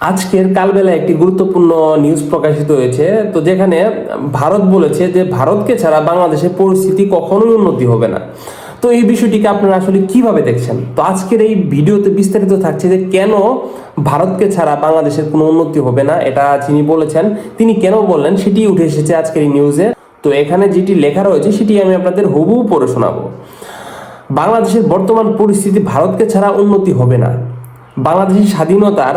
আজকের কালবেলা একটি গুরুত্বপূর্ণ নিউজ প্রকাশিত হয়েছে, তো যেখানে ভারত বলেছে যে ভারতকে ছাড়া বাংলাদেশের পরিস্থিতি কখনোই উন্নতি হবে না। তো এই বিষয়টিকে আপনারা আসলে কিভাবে দেখছেন? তো আজকের এই ভিডিওতে বিস্তারিত থাকছে যে কেন ভারতকে ছাড়া বাংলাদেশের কোনো উন্নতি হবে না, এটা যিনি বলেছেন তিনি কেন বললেন সেটি উঠে এসেছে আজকের এই নিউজে। তো এখানে যেটি লেখা রয়েছে সেটি আমি আপনাদের হুবহু পড়ে শোনাবো। বাংলাদেশের বর্তমান পরিস্থিতি ভারতকে ছাড়া উন্নতি হবে না। বাংলাদেশের স্বাধীনতার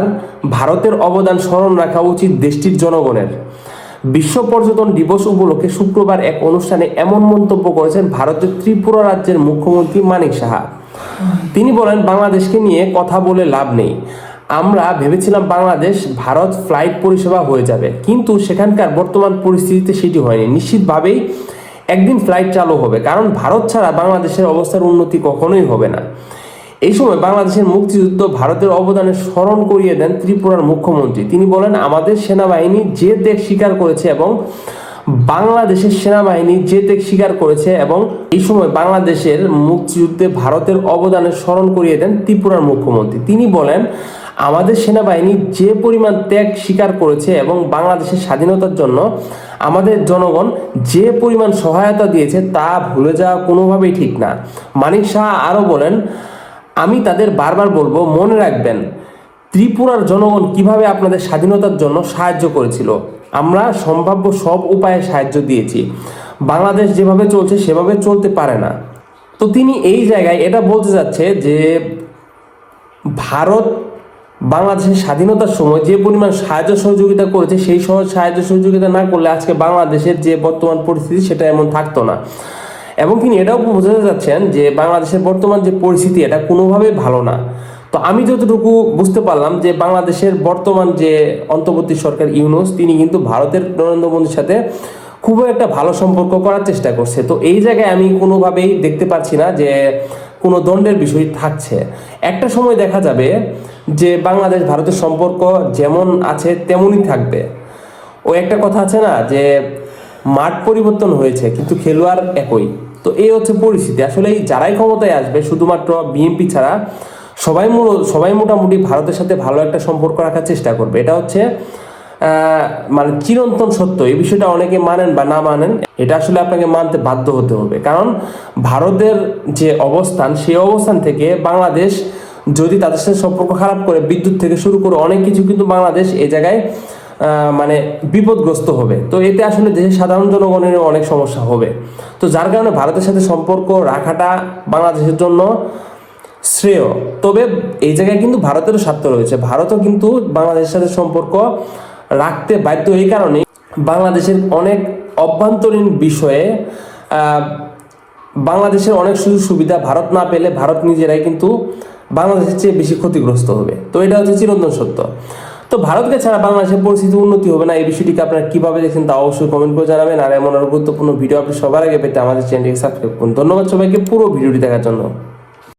ভারতের অবদান স্মরণ রাখা উচিত দেশটির জনগণের। বিশ্ব পর্যটন দিবস উপলক্ষে শুক্রবার এক অনুষ্ঠানে এমন মন্তব্য করেছেন ভারতের ত্রিপুরা রাজ্যের মুখ্যমন্ত্রী মানিক সাহা। তিনি বলেন, বাংলাদেশকে নিয়ে কথা বলে লাভ নেই। আমরা ভেবেছিলাম বাংলাদেশ ভারত ফ্লাইট পরিষেবা হয়ে যাবে, কিন্তু সেখানকার বর্তমান পরিস্থিতিতে সেটি হয়নি। নিশ্চিতভাবেই একদিন ফ্লাইট চালু হবে, কারণ ভারত ছাড়া বাংলাদেশের অবস্থার উন্নতি কখনোই হবে না। এই সময় বাংলাদেশের মুক্তিযুদ্ধ ভারতের অবদানের স্মরণ করিয়ে দেন ত্রিপুরার মুখ্যমন্ত্রী। তিনি বলেন, আমাদের সেনাবাহিনী যে ত্যাগ স্বীকার করেছে এবং বাংলাদেশের সেনাবাহিনী যে ত্যাগ স্বীকার করেছে এবং এই সময় বাংলাদেশের মুক্তিযুদ্ধে ভারতের অবদানের স্মরণ করিয়ে দেন ত্রিপুরার মুখ্যমন্ত্রী। তিনি বলেন, আমাদের সেনাবাহিনী যে পরিমাণ ত্যাগ স্বীকার করেছে এবং বাংলাদেশের স্বাধীনতার জন্য আমাদের জনগণ যে পরিমাণ সহায়তা দিয়েছে তা ভুলে যাওয়া কোনোভাবেই ঠিক না। মানিক শাহ আরও বলেন, আমি তাদের বারবার বলবো, মনে রাখবেন ত্রিপুরার জনগণ কিভাবে আপনাদের স্বাধীনতার জন্য সাহায্য করেছিল। আমরা সম্ভাব্য সব উপায়ে সাহায্য দিয়েছি। বাংলাদেশ যেভাবে চলছে সেভাবে চলতে পারে না। তো তিনি এই জায়গায় এটা বলতে যাচ্ছে যে ভারত বাংলাদেশের স্বাধীনতার সময় যে পরিমাণ সাহায্য সহযোগিতা করেছে সেই সাহায্য সহযোগিতা না করলে আজকে বাংলাদেশের যে বর্তমান পরিস্থিতি সেটা এমন থাকতো না। এবং তিনি এটাও বোঝাতে যাচ্ছেন যে বাংলাদেশের বর্তমান যে পরিস্থিতি এটা কোনোভাবেই ভালো না। তো আমি যতটুকু বুঝতে পারলাম যে বাংলাদেশের বর্তমান যে অন্তর্বর্তী সরকার ইউনূস, তিনি কিন্তু ভারতের নরেন্দ্র মোদীর সাথে খুবই একটা ভালো সম্পর্ক করার চেষ্টা করছে। তো এই জায়গায় আমি কোনোভাবেই দেখতে পাচ্ছি না যে কোনো দ্বন্দ্বের বিষয় থাকছে। একটা সময় দেখা যাবে যে বাংলাদেশ ভারতের সম্পর্ক যেমন আছে তেমনই থাকবে। ও একটা কথা আছে না যে মাঠ পরিবর্তন হয়েছে কিন্তু খেলোয়াড় একই। তো এই হচ্ছে পরিস্থিতি। আসলে যারাই ক্ষমতায় আসবে শুধুমাত্র বিএনপি ছাড়া সবাই মোটামুটি ভারতের সাথে ভালো একটা সম্পর্ক রাখার চেষ্টা করবে। এটা হচ্ছে মানে চিরন্তন সত্য। এই বিষয়টা অনেকে মানেন বা না মানেন, এটা আসলে আপনাকে মানতে বাধ্য হতে হবে। কারণ ভারতের যে অবস্থান সেই অবস্থান থেকে বাংলাদেশ যদি তাদের সাথে সম্পর্ক খারাপ করে, বিদ্যুৎ থেকে শুরু করে অনেক কিছু কিন্তু বাংলাদেশ এই জায়গায় মানে বিপদগ্রস্ত হবে। তো এতে আসলে দেশের সাধারণ জনগণের অনেক সমস্যা হবে। তো যার কারণে ভারতের সাথে সম্পর্ক রাখাটা বাংলাদেশের জন্য শ্রেয়। তবে এই জায়গায় কিন্তু ভারতেরও স্বার্থ রয়েছে। ভারতও কিন্তু বাংলাদেশের সাথে সম্পর্ক রাখতে বাধ্য। এই কারণে বাংলাদেশের অনেক অভ্যন্তরীণ বিষয়ে বাংলাদেশের অনেক সুযোগ সুবিধা ভারত না পেলে ভারত নিজেরাই কিন্তু বাংলাদেশের চেয়ে বেশি ক্ষতিগ্রস্ত হবে। তো এটা হচ্ছে চিরন্তন সত্য। তো ভারতকে ছাড়া বাংলাদেশের পরিস্থিতি উন্নতি হবে না, এই বিষয়টিকে আপনারা কিভাবে দেখছেন তা অবশ্যই কমেন্ট করে জানাবেন। আর এমন আরো গুরুত্বপূর্ণ ভিডিও আপনি সবার আগে পেতে আমাদের চ্যানেলটিকে সাবস্ক্রাইব করুন। ধন্যবাদ সবাইকে পুরো ভিডিওটি দেখার জন্য।